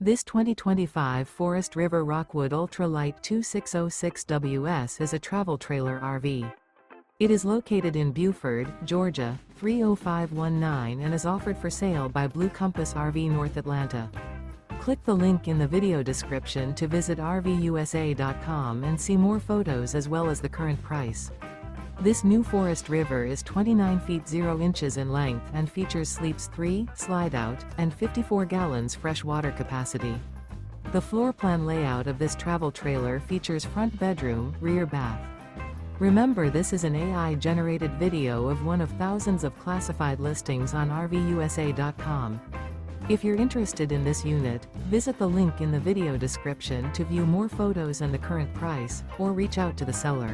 This 2025 Forest River Rockwood Ultra Lite 2606WS is a travel trailer RV. It is located in Buford, Georgia, 30519 and is offered for sale by Blue Compass RV North Atlanta. Click the link in the video description to visit RVUSA.com and see more photos as well as the current price. This new Forest River is 29 feet 0 inches in length and features sleeps 3, Slideout, and 54 gallons fresh water capacity. The floor plan layout of this travel trailer features front bedroom, rear bath. Remember, this is an AI-generated video of one of thousands of classified listings on RVUSA.com. If you're interested in this unit, visit the link in the video description to view more photos and the current price, or reach out to the seller.